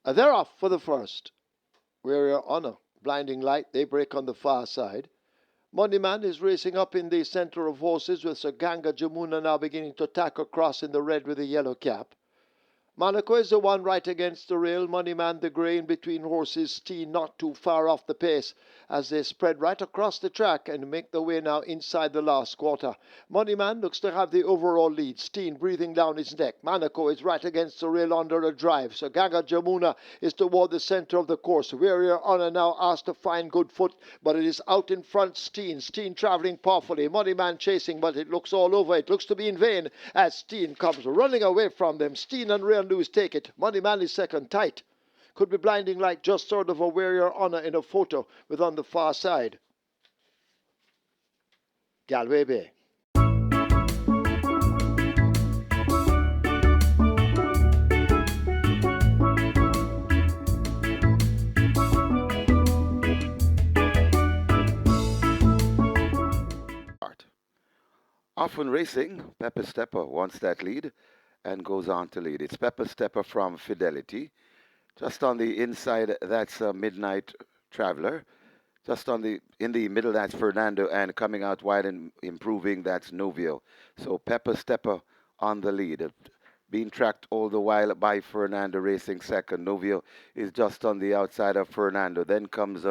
They're off for the first. We're your honor. Blinding light, they break on the far side. Moneyman is racing up in the center of horses with Sir Ganga Jamuna now beginning to tack across in the red with the yellow cap. Monaco is the one right against the rail. Moneyman the grey in between horses. Steen not too far off the pace as they spread right across the track and make their way now inside the last quarter. Moneyman looks to have the overall lead. Steen breathing down his neck. Monaco is right against the rail under a drive. So Ganga Jamuna is toward the center of the course. Warrior Honor now asked to find good foot, but it is out in front. Steen travelling powerfully. Moneyman chasing, but it looks all over. It looks to be in vain as Steen comes running away from them. Steen and Real Lewis take it. Moneyman is second, tight. Could be blinding light, just sort of a Warrior Honor in a photo with on the far side Galway Bay. Often racing, Pepper Stepper wants that lead and goes on to lead. It's Pepper Stepper from Fidelity. Just on the inside, that's Midnight Traveler. Just in the middle, that's Fernando, and coming out wide and improving, that's Novio. So Pepper Stepper on the lead, being tracked all the while by Fernando racing second. Novio is just on the outside of Fernando. Then comes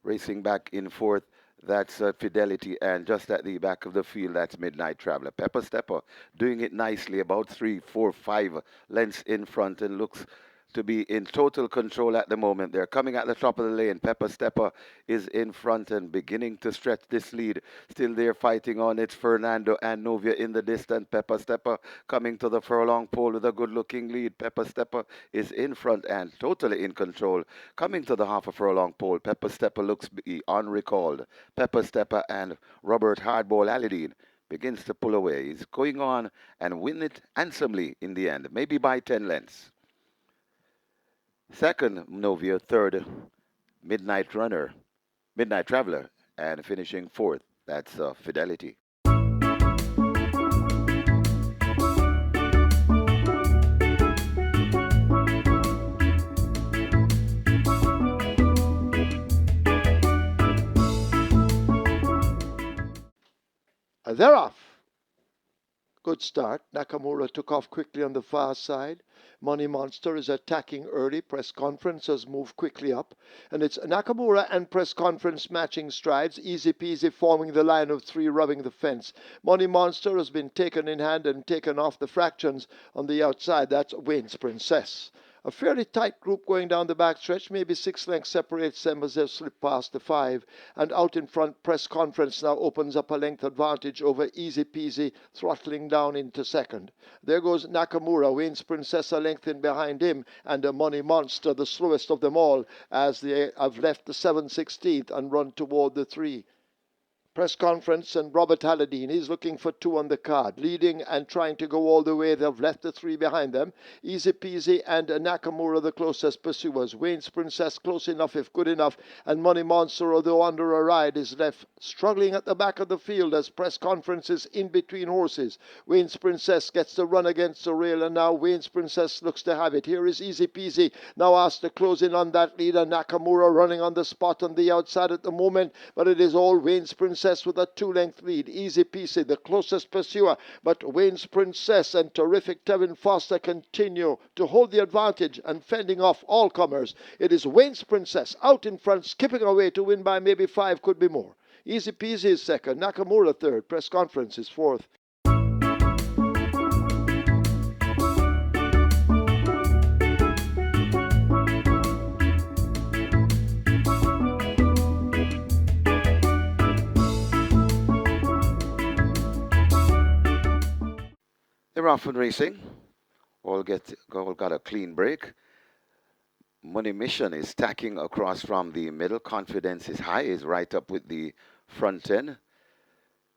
racing back in fourth. That's Fidelity, and just at the back of the field, that's Midnight Traveler. Pepper Stepper doing it nicely, about 3, 4, 5 lengths in front, and looks to be in total control at the moment. They're coming at the top of the lane. Pepper Stepper is in front and beginning to stretch this lead. Still there fighting on. It's Fernando and Novia in the distance. Pepper Stepper coming to the furlong pole with a good-looking lead. Pepper Stepper is in front and totally in control. Coming to the half a furlong pole, Pepper Stepper looks unrecalled. Pepper Stepper and Robert Hardball Aladdin begins to pull away. He's going on and win it handsomely in the end, maybe by 10 lengths. Second, Novia. Third, Midnight Traveler. And finishing fourth, that's Fidelity. They're off. Good start. Nakamura took off quickly on the far side. Money Monster is attacking early. Press Conference has moved quickly up. And it's Nakamura and Press Conference matching strides. Easy peasy forming the line of three, rubbing the fence. Money Monster has been taken in hand and taken off the fractions on the outside. That's Wayne's Princess. A fairly tight group going down the backstretch, maybe 6 lengths separates them as they've slipped past the 5. And out in front, Press Conference now opens up a length advantage over Easy Peasy, throttling down into second. There goes Nakamura, Wayne's Princess a length in behind him, and the Money Monster, the slowest of them all, as they have left the 7/16 and run toward the 3. Press Conference and Robert Aladdin. He's looking for 2 on the card, leading and trying to go all the way. They've left the 3 behind them. Easy Peasy and Nakamura the closest pursuers. Wayne's Princess close enough if good enough, and Money Monster, although under a ride, is left struggling at the back of the field as Press Conference is in between horses. Wayne's Princess gets the run against the rail, and now Wayne's Princess looks to have it. Here is Easy Peasy, now asked to close in on that lead, and Nakamura running on the spot on the outside at the moment, but it is all Wayne's Princess with a 2-length lead. Easy Peasy, the closest pursuer, but Wayne's Princess and terrific Tevin Foster continue to hold the advantage and fending off all comers. It is Wayne's Princess out in front, skipping away to win by maybe 5, could be more. Easy Peasy is second, Nakamura third, Press Conference is fourth. They're often racing. All got a clean break. Money Mission is tacking across from the middle. Confidence is high, is right up with the front end.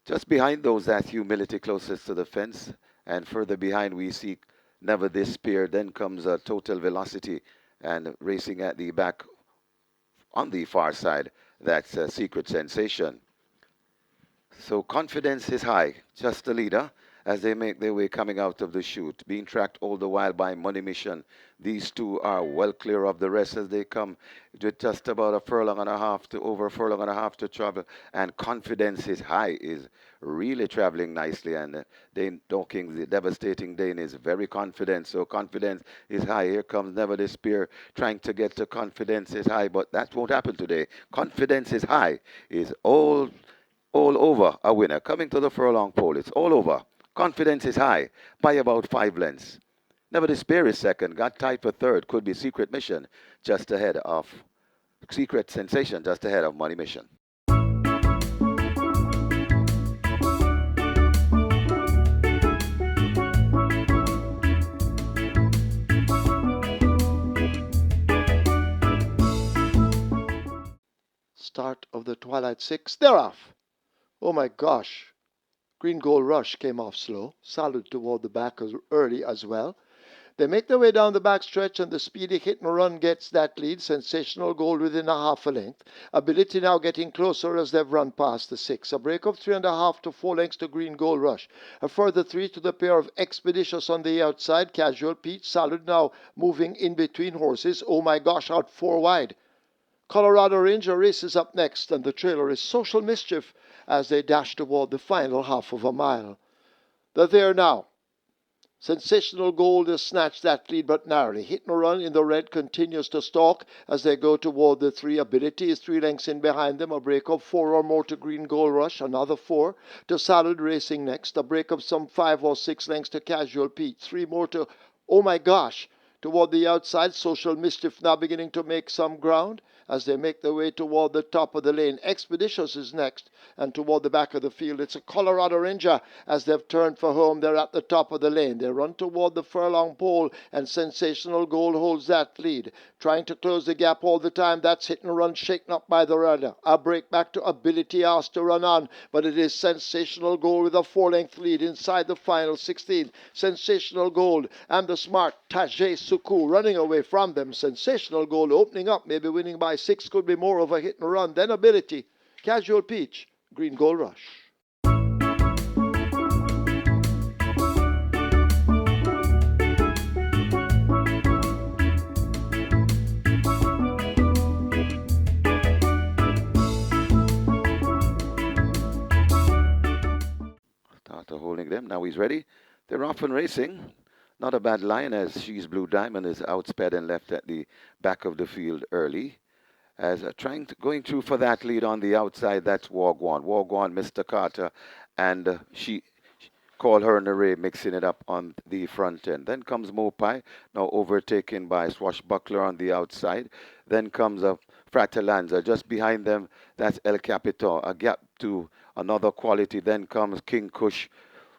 Just behind those, that Humility closest to the fence. And further behind, we see Never Despair. Then comes Total Velocity. And racing at the back on the far side, that's Secret Sensation. So confidence is high, just the leader. as they make their way coming out of the chute, being tracked all the while by Money Mission. These two are well clear of the rest as they come with just about a furlong and a half to over a furlong and a half to travel, and confidence is high, is really traveling nicely. And Dane Dawkins, the devastating Dane, is very confident. So confidence is high. Here comes Never Despair trying to get to confidence is high, but that won't happen today. Confidence is high is all over a winner. Coming to the furlong pole, it's all over. Confidence is high by about 5 lengths. Never Despair is second, got tied for third. Could be Secret Mission just ahead of Secret Sensation, just ahead of Money Mission. Start of the Twilight Six. They're off. Oh my gosh. Green Gold Rush came off slow. Salad toward the back early as well. They make their way down the back stretch, and the speedy hit and run gets that lead. Sensational Gold within a half a length. Ability now getting closer as they've run past the six. A break of 3.5 to 4 lengths to Green Gold Rush. A further 3 to the pair of Expeditious on the outside. Casual Peach. Salad now moving in between horses. Oh my gosh, out 4 wide. Colorado Ranger races up next, and the trailer is Social Mischief as they dash toward the final half of a mile. They're there now. Sensational Gold has snatched that lead but narrowly. Hit and Run in the red continues to stalk as they go toward the three. Ability is 3 lengths in behind them. A break of 4 or more to Green Gold Rush. Another 4 to Salad racing next. A break of some 5 or 6 lengths to Casual Pete. 3 more to, oh my gosh, toward the outside. Social Mischief now beginning to make some ground as they make their way toward the top of the lane. Expeditious is next, and toward the back of the field it's a Colorado Ranger as they've turned for home. They're at the top of the lane. They run toward the furlong pole, and Sensational Gold holds that lead, trying to close the gap all the time. That's Hit and Run shaken up by the rider. A break back to Ability asked to run on, but it is Sensational Gold with a 4 length lead inside the final 16. Sensational Gold and the smart Tajay Suku running away from them. Sensational Gold opening up, maybe winning by 6, could be more of a hit and run. Then Ability, Casual Peach, Green Gold Rush. Starter holding them. Now he's ready. They're off and racing. Not a bad line as She's Blue Diamond is outsped and left at the back of the field early. As going through for that lead on the outside, that's Wagwan. Wagwan, Mr. Carter, and she call her Naray mixing it up on the front end. Then comes Mopai, now overtaken by Swashbuckler on the outside. Then comes a Fratellanza. Just behind them, that's El Capitan. A gap to another quality. Then comes King Kush.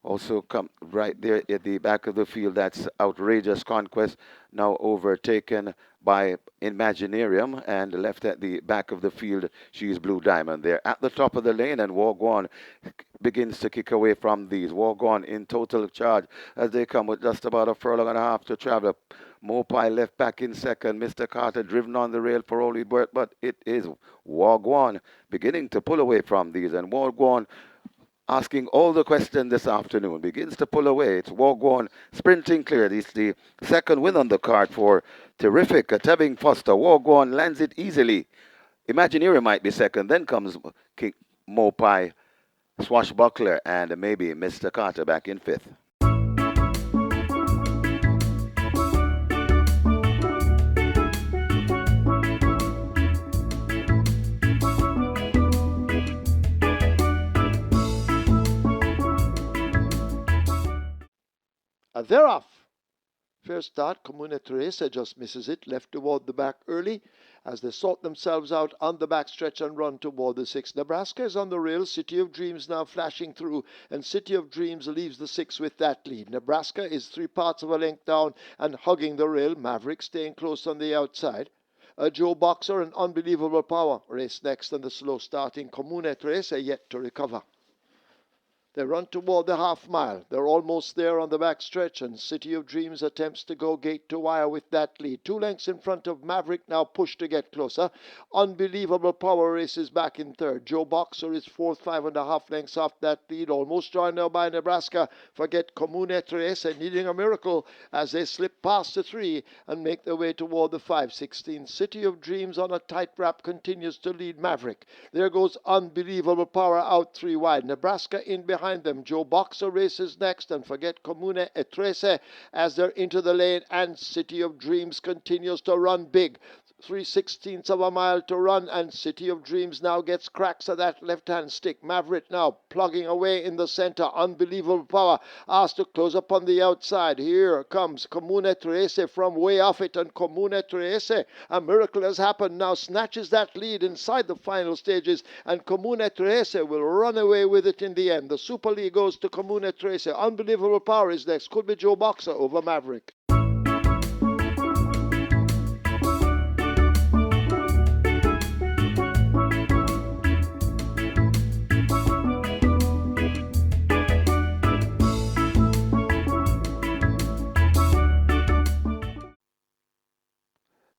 Also come right there at the back of the field. That's Outrageous Conquest, now overtaken by Imaginarium, and left at the back of the field, She's Blue Diamond. They're at the top of the lane, and Wagwan begins to kick away from these. Wagwan in total charge as they come with just about a furlong and a half to travel. Mopai left back in second. Mr. Carter driven on the rail for Holy Bert, but it is Wagwan beginning to pull away from these, and Wagwan asking all the questions this afternoon. Begins to pull away. It's Wagwan sprinting clear. It's the second win on the card for terrific Tevin Foster. Wagwan lands it easily. Imagineering might be second. Then comes Mopai, Swashbuckler, and maybe Mr. Carter back in fifth. They're off. First start, Comune Teresa just misses it, left toward the back early as they sort themselves out on the back stretch and run toward the 6. Nebraska is on the rail. City of Dreams now flashing through, and City of Dreams leaves the 6 with that lead. Nebraska is 3/4 of a length down and hugging the rail. Maverick staying close on the outside. Joe Boxer and Unbelievable Power race next, and the slow starting Comune Teresa yet to recover. They run toward the half mile. They're almost there on the back stretch, and City of Dreams attempts to go gate to wire with that lead. 2 lengths in front of Maverick, now pushed to get closer. Unbelievable Power races back in third. Joe Boxer is fourth, 5.5 lengths off that lead. Almost joined now by Nebraska. Forget Comune Tres needing a miracle as they slip past the 3 and make their way toward the 5:16. City of Dreams on a tight wrap continues to lead Maverick. There goes Unbelievable Power out 3 wide. Nebraska in behind them. Joe Boxer races next, and forget Comune Etrese as they're into the lane, and City of Dreams continues to run big. 3/16 of a mile to run, and City of Dreams now gets cracks of that left-hand stick. Maverick now plugging away in the center. Unbelievable Power asked to close up on the outside. Here comes Comune Trece from way off it, and Comune Trece, a miracle has happened now, snatches that lead inside the final stages, and Comune Trece will run away with it in the end. The Super League goes to Comune Trece. Unbelievable Power is next. Could be Joe Boxer over Maverick.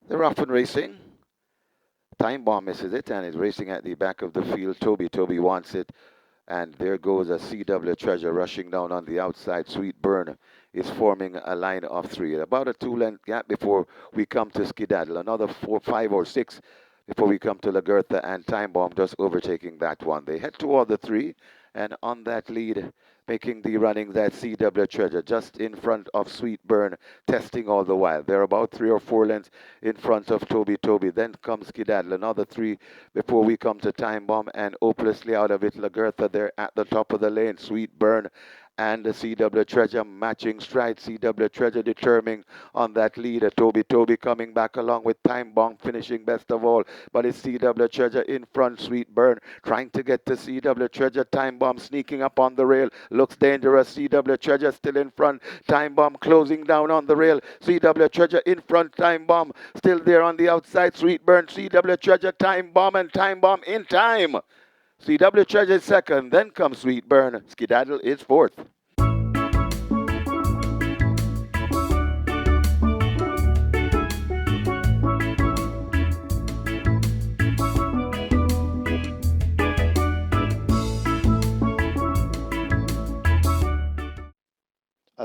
They're off and racing. Time Bomb misses it and is racing at the back of the field. Toby wants it. And there goes a CW Treasure rushing down on the outside. Sweet Burn is forming a line of 3. About a 2 length gap before we come to Skedaddle. Another 4, 5, or 6 before we come to Lagertha, and Time Bomb just overtaking that one. They head toward the 3, and on that lead, making the running, that CW Treasure just in front of Sweet Burn, testing all the while. They're about 3 or 4 lengths in front of Toby. Then comes Skedaddle, another 3 before we come to Time Bomb, and hopelessly out of it, Lagertha there at the top of the lane. Sweet Burn and the CW Treasure matching stride. CW Treasure determining on that leader. Toby coming back along with Time Bomb finishing best of all. But it's CW Treasure in front. Sweet Burn trying to get to CW Treasure. Time Bomb sneaking up on the rail. Looks dangerous. CW Treasure still in front. Time Bomb closing down on the rail. CW Treasure in front. Time Bomb still there on the outside. Sweet Burn, CW Treasure, Time Bomb, and Time Bomb in time. CW Treasure is second, then comes Sweet Burn. Skedaddle is fourth.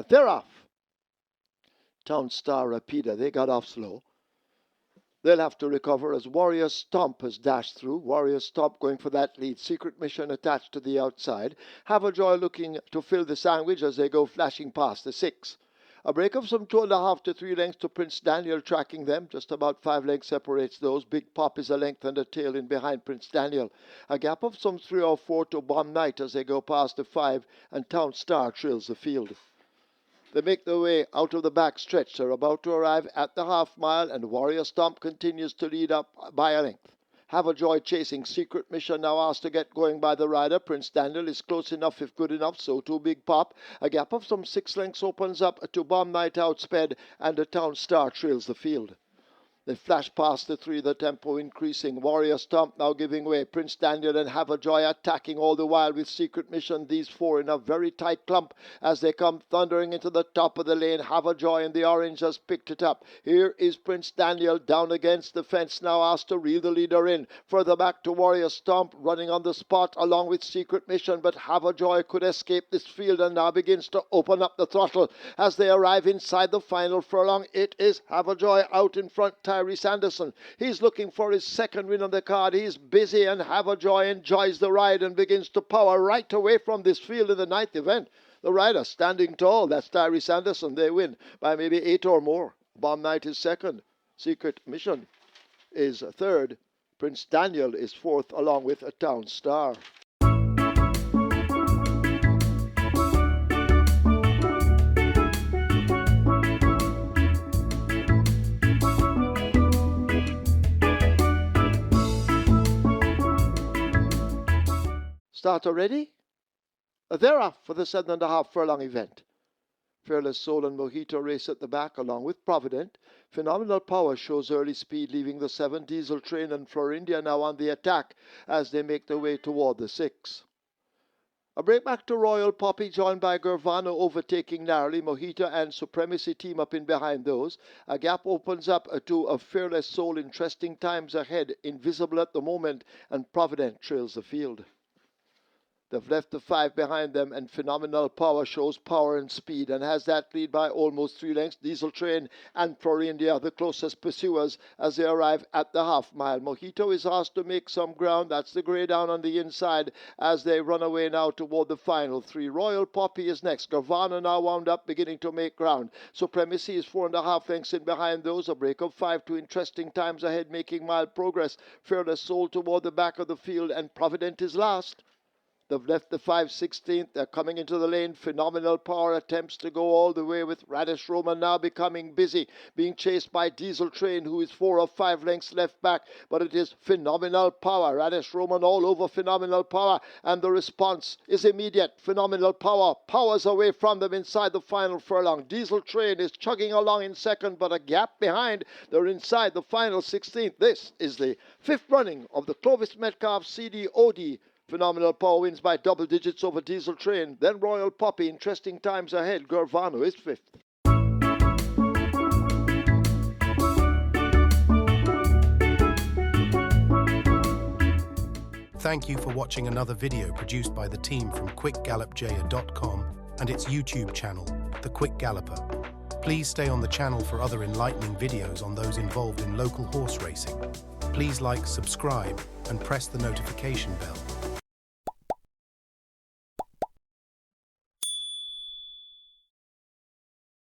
They're off. Town Star Rapida, they got off slow. They'll have to recover as Warrior Stomp has dashed through. Warrior Stomp going for that lead. Secret Mission attached to the outside. Have a Joy looking to fill the sandwich as they go flashing past the 6. A break of some 2.5 to 3 lengths to Prince Daniel tracking them. Just about 5 lengths separates those. Big Pop is a length and a tail in behind Prince Daniel. A gap of some 3 or 4 to Bomb Knight as they go past the 5, and Town Star trails the field. They make their way out of the back stretch. They're about to arrive at the half mile, and Warrior Stomp continues to lead up by a length. Have a Joy chasing. Secret Mission now asked to get going by the rider. Prince Daniel is close enough if good enough, so too Big Pop. A gap of some 6 lengths opens up to Bomb Night outsped, and the Town Star trails the field. They flash past the 3, the tempo increasing. Warrior Stomp now giving way. Prince Daniel and Have a Joy attacking all the while with Secret Mission. These 4 in a very tight clump as they come thundering into the top of the lane. Have a Joy in the orange has picked it up. Here is Prince Daniel down against the fence, now asked to reel the leader in. Further back to Warrior Stomp running on the spot along with Secret Mission, but Have a Joy could escape this field and now begins to open up the throttle as they arrive inside the final furlong. It is Have a Joy out in front. Tyrese Anderson, he's looking for his second win on the card. He's busy, and Have a Joy enjoys the ride and begins to power right away from this field in the 9th event. The rider standing tall, that's Tyrese Anderson. They win by maybe 8 or more. Bomb Knight is second. Secret Mission is third. Prince Daniel is fourth along with a Town Star. Starter ready? They're off for the 7.5 furlong event. Fearless Soul and Mojito race at the back along with Provident. Phenomenal Power shows early speed, leaving the 7. Diesel Train and Florindia now on the attack as they make their way toward the 6. A break back to Royal Poppy, joined by Gervano overtaking narrowly. Mojito and Supremacy team up in behind those. A gap opens up to a Fearless Soul. Interesting times ahead. Invisible at the moment, and Provident trails the field. They've left the 5 behind them, and Phenomenal Power shows power and speed and has that lead by almost 3 lengths. Diesel Train and Florindia are the closest pursuers as they arrive at the half mile. Mojito is asked to make some ground. That's the grey down on the inside as they run away now toward the final 3. Royal Poppy is next. Gavana now wound up, beginning to make ground. Supremacy is 4.5 lengths in behind those. A break of 5 to interesting times ahead, making mild progress. Fearless Soul toward the back of the field, and Provident is last. They've left the 5/16th. They're coming into the lane. Phenomenal Power attempts to go all the way with Radish Roman now becoming busy, being chased by Diesel Train, who is 4 or 5 lengths left back. But it is Phenomenal Power. Radish Roman all over Phenomenal Power, and the response is immediate. Phenomenal Power powers away from them inside the final furlong. Diesel Train is chugging along in second, but a gap behind. They're inside the final 16th. This is the 5th running of the Clovis Metcalf CDOD. Phenomenal Power wins by double digits over Diesel Train. Then Royal Poppy. Interesting times ahead. Gervano is 5th. Thank you for watching another video produced by the team from QuickGallopJaya.com and its YouTube channel, The Quick Galloper. Please stay on the channel for other enlightening videos on those involved in local horse racing. Please like, subscribe, and press the notification bell.